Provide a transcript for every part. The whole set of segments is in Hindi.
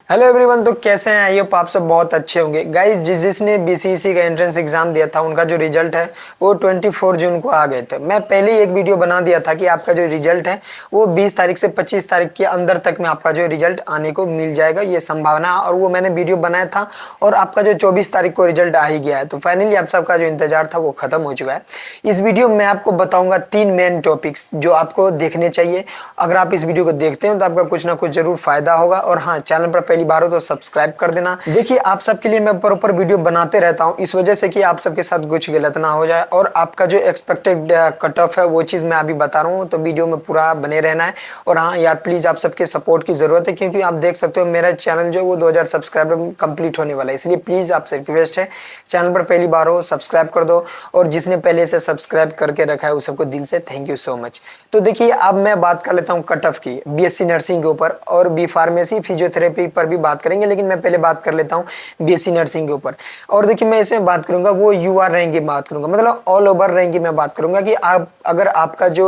Hello everyone. तो कैसे हैं? आई होप आप सब बहुत अच्छे होंगे। गाइस, जिसने बीसीईसी का एंट्रेंस एग्जाम दिया था उनका जो रिजल्ट है वो 24 जून को आ गए थे। मैं पहले ही एक वीडियो बना दिया था कि आपका जो रिजल्ट है वो 20 तारीख से 25 तारीख के अंदर तक में आपका जो रिजल्ट आने को मिल जाएगा, ये संभावना। और वो मैंने वीडियो बनाया था और आपका जो 24 तारीख को रिजल्ट आ ही गया है। तो फाइनली आप सबका जो इंतजार था वो खत्म हो चुका है। इस वीडियो में आपको बताऊंगा 3 मेन टॉपिक्स जो आपको देखने चाहिए। अगर आप इस वीडियो को देखते हैं तो आपका कुछ ना कुछ जरूर फायदा होगा। और हाँ, चैनल पर पहली बार हो तो सब्सक्राइब कर देना। देखिए, आप सबके लिए मैं प्रॉपर वीडियो बनाते रहता हूँ इस वजह से कि आप सबके साथ कुछ गलत ना हो जाए। और आपका जो एक्सपेक्टेड कट ऑफ है वो चीज़ मैं अभी बता रहा हूँ, तो वीडियो में पूरा बने रहना है। और हाँ यार, प्लीज़ आप सबके सपोर्ट की ज़रूरत है, क्योंकि आप देख सकते हो मेरा चैनल जो वो 2000 सब्सक्राइबर कंप्लीट होने वाला है। इसलिए प्लीज़ आपसे रिक्वेस्ट है, चैनल पर पहली बार हो सब्सक्राइब कर दो। और जिसने पहले से सब्सक्राइब करके रखा है उस सबको दिल से थैंक यू सो मच। तो देखिए, अब मैं बात कर लेता हूँ कट ऑफ की बीएससी नर्सिंग के ऊपर, और बी फार्मेसी फिजियोथेरेपी पर भी बात करेंगे, लेकिन मैं पहले बात कर लेता हूँ बीएससी नर्सिंग के ऊपर। और देखिए, मैं इसमें बात करूंगा वो यूआर रैंक की बात करूंगा, मतलब ऑल ओवर रैंक की मैं बात करूंगा कि आप अगर आपका जो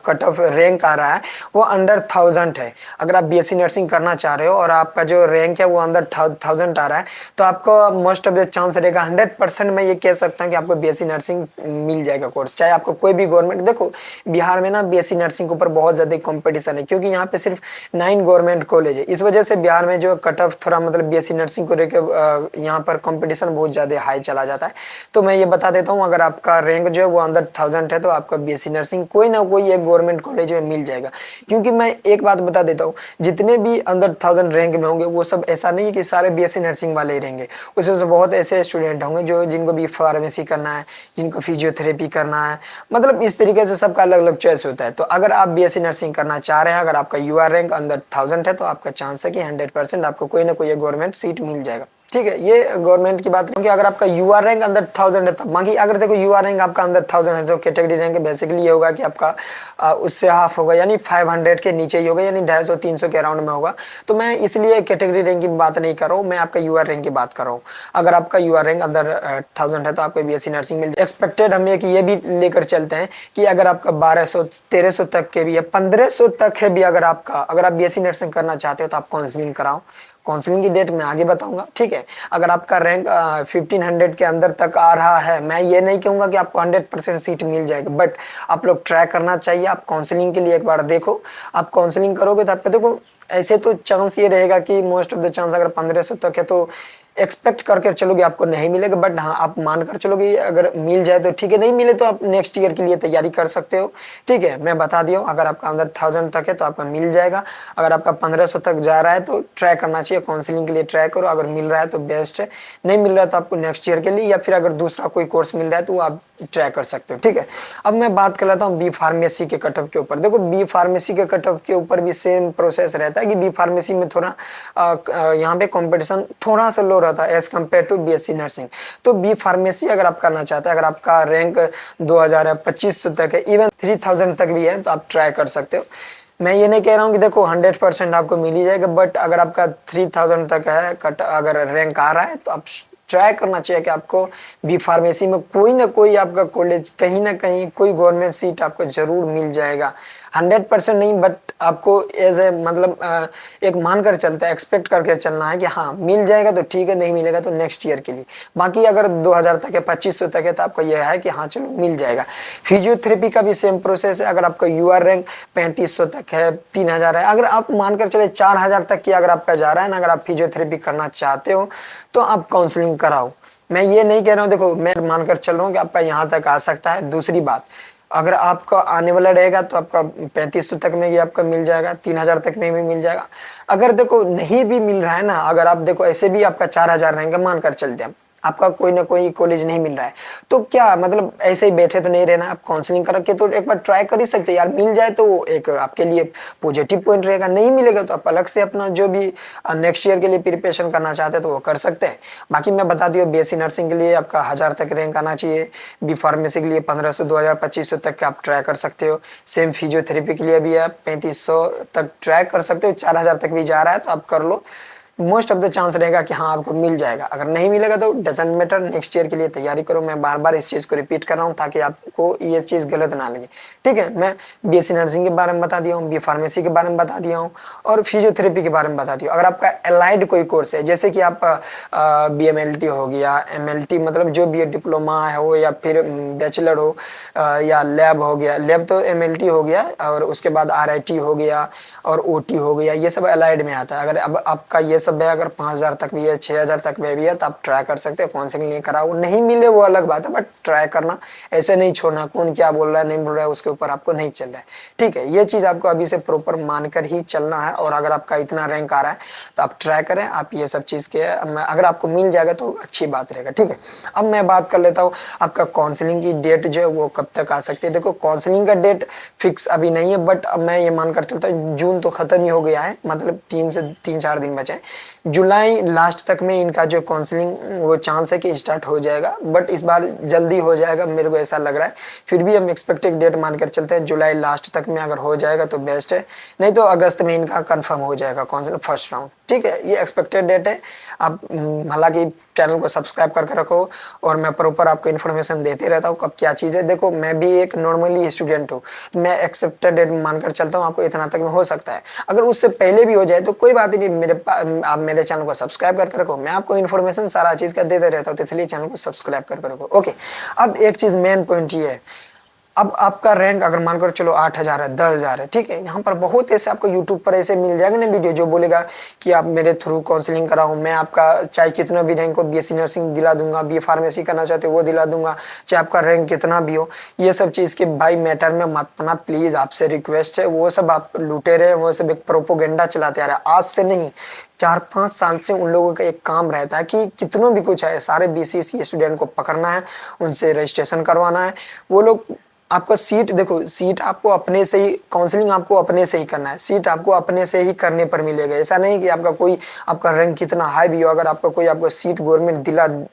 कट ऑफ रैंक आ रहा है वो अंडर 1000 है, अगर आप बीएससी नर्सिंग करना चाह रहे हो और आपका जो रैंक है वो अंडर 1000 आ रहा है, तो आपको मोस्ट ऑफ द चांस रहेगा 100% मैं ये कह सकता हूँ कि आपको बीएससी नर्सिंग मिल जाएगा कोर्स। चाहे आपको कोई भी गवर्नमेंट, देखो बिहार में ना बीएससी नर्सिंग के ऊपर बहुत ज़्यादा कंपटीशन है, क्योंकि यहाँ पे सिर्फ 9 गवर्नमेंट कॉलेज है। इस वजह से बिहार में जो कट ऑफ थोड़ा मतलब बीएससी नर्सिंग को लेकर यहाँ पर कंपटीशन बहुत ज़्यादा हाई चला जाता है। तो मैं ये बता देता हूँ, अगर आपका रैंक जो है वो अंदर 1000 है तो आपका बीएससी नर्सिंग कोई ना कोई एक गवर्नमेंट कॉलेज में मिल जाएगा। क्योंकि मैं एक बात बता देता हूँ, जितने भी अंदर 1000 रैंक में होंगे वो सब ऐसा नहीं है कि सारे बीएससी नर्सिंग वाले ही रहेंगे। उसमें से बहुत ऐसे स्टूडेंट होंगे जो जिनको भी फार्मेसी करना है, जिनको फिजियोथेरेपी करना है, मतलब इस तरीके से सबका अलग अलग चॉइस होता है। तो अगर आप बीएससी नर्सिंग करना चाह रहे हैं, अगर आपका यूआर रैंक अंदर 1000 है, तो आपका चांस है कि 100% आपको कोई ना कोई एक गवर्नमेंट सीट मिल जाएगा। ठीक है, ये गवर्नमेंट की बात है कि अगर आपका यूआर रैंक अंदर 1000 है तब। बाकी अगर देखो यूआर रैंक आपका अंदर 1000 है तो कैटेगरी रैंक बेसिकली ये होगा कि आपका उससे हाफ होगा, यानी 500 के नीचे ही होगा, यानी 250-300 के अराउंड में होगा। तो मैं इसलिए कैटेगरी रैंक की बात नहीं कर रहा हूँ, मैं आपका यूआर रैंक की बात कर रहा हूँ। अगर आपका यूआर रैंक अंदर 1000 है तो आपको बीएससी नर्सिंग मिल जाए। एक्सपेक्टेड हम एक ये भी लेकर चलते हैं कि अगर आपका 1200-1300 तक के भी है, 1500 तक है भी, अगर आप बीएससी नर्सिंग करना चाहते हो तो आप काउंसलिंग कराओ। काउंसलिंग की डेट मैं आगे बताऊंगा, ठीक है। अगर आपका रैंक 1500 के अंदर तक आ रहा है, मैं ये नहीं कहूँगा कि आपको 100% सीट मिल जाएगी, बट आप लोग ट्राई करना चाहिए। आप काउंसलिंग के लिए एक बार देखो, आप काउंसलिंग करोगे तो आपका देखो ऐसे तो चांस ये रहेगा कि मोस्ट ऑफ द चांस अगर 1500 तक है तो एक्सपेक्ट करके चलोगे आपको नहीं मिलेगा, बट हाँ आप मान कर चलोगे अगर मिल जाए तो ठीक है, नहीं मिले तो आप नेक्स्ट ईयर के लिए तैयारी कर सकते हो। ठीक है, मैं बता दिया हूँ, अगर आपका अंदर 1000 तक है तो आपका मिल जाएगा। अगर आपका 1500 तक जा रहा है तो ट्राई करना चाहिए, काउंसलिंग के लिए ट्राई करो। अगर मिल रहा है तो बेस्ट है, नहीं मिल रहा है तो आपको नेक्स्ट ईयर के लिए या फिर अगर दूसरा कोई कोर्स मिल रहा है तो आप ट्राई कर सकते हो। ठीक है, अब मैं बात कर लेता हूँ बी फार्मेसी के कट ऑफ के ऊपर। देखो, बी फार्मेसी के कट ऑफ के ऊपर भी सेम प्रोसेस रहता है कि बी फार्मेसी में थोड़ा यहाँ पे कंपटीशन थोड़ा सा लो रहता है as compared to BSc nursing. तो बी फार्मेसी अगर आप करना चाहते हैं, अगर आपका रैंक 2000 है, 2500 तक है, इवन 3000 तक भी है तो आप ट्राई कर सकते हो। मैं ये नहीं कह रहा हूँ कि देखो 100% आपको मिल ही जाएगा, बट अगर आपका 3000 तक है कट अगर रैंक आ रहा है तो आप ट्राई करना चाहिए कि आपको बी फार्मेसी में कोई ना कोई आपका कॉलेज कहीं ना कहीं कोई गवर्नमेंट सीट आपको जरूर मिल जाएगा। 100% नहीं, बट आपको एज ए मतलब एक मानकर चलता है, एक्सपेक्ट करके चलना है कि हाँ मिल जाएगा तो ठीक है, नहीं मिलेगा तो नेक्स्ट ईयर के लिए। बाकी अगर 2000 तक है, 2500 तक है तो आपको यह है कि हाँ चलो मिल जाएगा। फिजियोथेरेपी का भी सेम प्रोसेस है। अगर आपका यूआर रैंक 3500 तक है, 3000 है, अगर आप मानकर चले 4000 तक की अगर आपका जा रहा है ना, अगर आप फिजियोथेरेपी करना चाहते हो तो आप काउंसलिंग कराओ। मैं ये नहीं कह रहा हूँ, देखो मैं मानकर चल रहा हूँ कि आपका यहाँ तक आ सकता है। दूसरी बात, अगर आपका आने वाला रहेगा तो आपका 3500 तक में भी आपका मिल जाएगा, 3000 तक में भी मिल जाएगा। अगर देखो नहीं भी मिल रहा है ना, अगर आप देखो ऐसे भी आपका 4000 रहेंगे, मानकर चलते हैं आपका कोई ना कोई कॉलेज नहीं मिल रहा है, तो क्या मतलब ऐसे ही बैठे तो नहीं रहना, आप काउंसलिंग करके तो एक बार ट्राई कर ही सकते हैं यार। मिल जाए तो एक आपके लिए पॉजिटिव पॉइंट रहेगा, नहीं मिलेगा तो आप अलग से अपना जो भी नेक्स्ट ईयर के लिए प्रिपरेशन करना चाहते हैं तो वो कर सकते हैं। बाकी मैं बता दिया, बीएससी नर्सिंग के लिए आपका 1000 तक रैंक आना चाहिए, बी फार्मेसी के लिए 1500, 2000, 2500 तक आप ट्राई कर सकते हो। सेम फिजियोथेरेपी के लिए भी आप 3500 तक ट्राई कर सकते हो, 4000 तक भी जा रहा है तो आप कर लो। मोस्ट ऑफ द चांस रहेगा कि हाँ आपको मिल जाएगा। अगर नहीं मिलेगा तो डजंट मैटर, नेक्स्ट ईयर के लिए तैयारी करो। मैं बार-बार इस चीज़ को रिपीट कर रहा हूँ ताकि आपको ये चीज़ गलत ना लगे, ठीक है? मैं बीएससी नर्सिंग के बारे में बता दिया हूँ, बी फार्मेसी के बारे में बता दिया हूँ और फिजियोथेरेपी के बारे में बता दिया हूँ। अगर आपका एलाइड कोई कोर्स है, जैसे कि आप बीएमएलटी हो गया, एमएलटी मतलब जो भी डिप्लोमा हो या फिर बैचलर हो, या लैब हो गया, लैब तो एमएलटी हो गया, और उसके बाद आरआईटी हो गया और ओटी हो गया, ये सब एलाइड में आता है। अगर अब आपका ये सब है, अगर 5000 तक भी है, 6000 तक में भी है, तो आप ट्राई कर सकते हैं। काउंसलिंग नहीं कराओ, नहीं मिले वो अलग बात है, बट ट्राई करना, ऐसे नहीं छोड़ना। कौन क्या बोल रहा है नहीं बोल रहा है उसके ऊपर आपको नहीं चल रहा है, ठीक है? ये चीज़ आपको अभी से प्रॉपर मानकर ही चलना है। और अगर आपका इतना रैंक आ रहा है तो आप ट्राई करें, आप ये सब चीज़ के अगर आपको मिल जाएगा तो अच्छी बात रहेगा, ठीक है? अब मैं बात कर लेता हूँ आपका काउंसलिंग की डेट जो है वो कब तक आ सकती है। देखो काउंसलिंग का डेट फिक्स अभी नहीं है, बट अब मैं ये मानकर चलता हूँ जून तो खत्म ही हो गया है, मतलब 3 से 4 दिन बचे हैं। जुलाई लास्ट तक में इनका जो काउंसलिंग वो चांस है कि स्टार्ट हो जाएगा, बट इस बार जल्दी हो जाएगा मेरे को ऐसा लग रहा है। फिर भी हम एक्सपेक्टेड डेट मानकर चलते हैं जुलाई लास्ट तक में, अगर हो जाएगा तो बेस्ट है, नहीं तो अगस्त में इनका कंफर्म हो जाएगा काउंसलिंग फर्स्ट राउंड, ठीक है? ये एक्सपेक्टेड डेट है। आप हालांकि चैनल को सब्सक्राइब करके रखो और मैं प्रॉपर आपको इन्फॉर्मेशन देते रहता हूँ कब क्या चीज़ है। देखो मैं भी एक नॉर्मली स्टूडेंट हूँ, मैं एक्सेप्टेड डेट मानकर चलता हूँ आपको इतना तक में हो सकता है। अगर उससे पहले भी हो जाए तो कोई बात ही नहीं, आप मेरे चैनल को सब्सक्राइब करके रखो, मैं आपको इन्फॉर्मेशन सारा चीज़ का देते रहता हूँ, तो इसलिए चैनल को सब्सक्राइब करके रखो, ओके? अब एक चीज़ मेन पॉइंट ये है, अब आपका रैंक अगर मानकर चलो 8000 है, 10000 है, ठीक है? यहाँ पर बहुत ऐसे आपको यूट्यूब पर ऐसे मिल जाएगा ना वीडियो जो बोलेगा कि आप मेरे थ्रू काउंसलिंग कराओ, मैं आपका चाहे कितना भी रैंक हो बीएससी नर्सिंग दिला दूंगा, बी फार्मेसी करना चाहते हो वो दिला दूंगा, चाहे आपका रैंक कितना भी हो। ये सब चीज़ के भाई मैटर में मत पना प्लीज़, आपसे रिक्वेस्ट है। वो सब आप लूटे रहे, वो सब एक प्रोपोगेंडा चलाते आ रहे हैं, आज से नहीं 4-5 साल से उन लोगों का एक काम रहता है कि कितनों भी कुछ है सारे बीसीसी स्टूडेंट को पकड़ना है, उनसे रजिस्ट्रेशन करवाना है। वो लोग आपका सीट, देखो सीट आपको अपने से ही, काउंसलिंग आपको अपने से ही करना है, सीट आपको अपने से ही करने पर मिलेगा। ऐसा नहीं कि आपका कोई, आपका रैंक कितना हाई भी हो, अगर आपका कोई आपको सीट गवर्नमेंट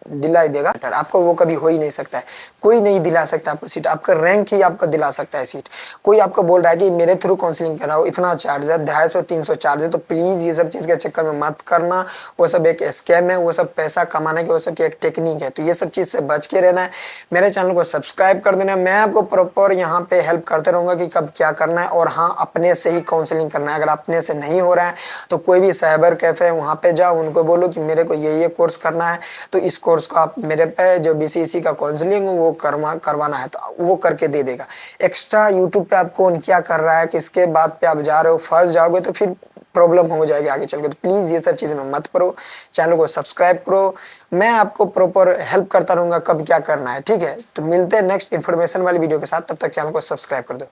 दिला ही देगा, आपको वो कभी हो ही नहीं सकता है। कोई नहीं दिला सकता आपको सीट, आपका रैंक ही आपको दिला सकता है सीट। कोई आपको बोल रहा है कि मेरे थ्रू काउंसलिंग कराओ, इतना चार्ज है, 250-300 चार्ज है, तो प्लीज़ ये सब चीज़ के चक्कर में मत करना। वो सब एक स्कैम है, वो सब पैसा कमाने की वो सब की एक टेक्निक है, तो ये सब चीज़ से बच के रहना है। मेरे चैनल को सब्सक्राइब कर देना, मैं आपको प्रॉपर यहाँ पे हेल्प करते रहूँगा कि कब क्या करना है। और हाँ, अपने से ही काउंसलिंग करना है। अगर अपने से नहीं हो रहा है तो कोई भी साइबर कैफ़े है वहाँ पे जाओ, उनको बोलो कि मेरे को ये कोर्स करना है, तो इस कोर्स को आप मेरे पे जो बीसीसी का काउंसलिंग वो करवाना है, तो वो करके दे देगा। एक्स्ट्रा यूट्यूब पे आप कौन क्या कर रहा है, किसके बात पे आप जा रहे हो, फंस जाओगे तो फिर प्रॉब्लम हो जाएगी आगे चल के। तो प्लीज़ ये सब चीज़ें में मत करो, चैनल को सब्सक्राइब करो, मैं आपको प्रॉपर हेल्प करता रहूँगा कब क्या करना है, ठीक है? तो मिलते हैं नेक्स्ट इन्फॉर्मेशन वाली वीडियो के साथ, तब तक चैनल को सब्सक्राइब कर दो।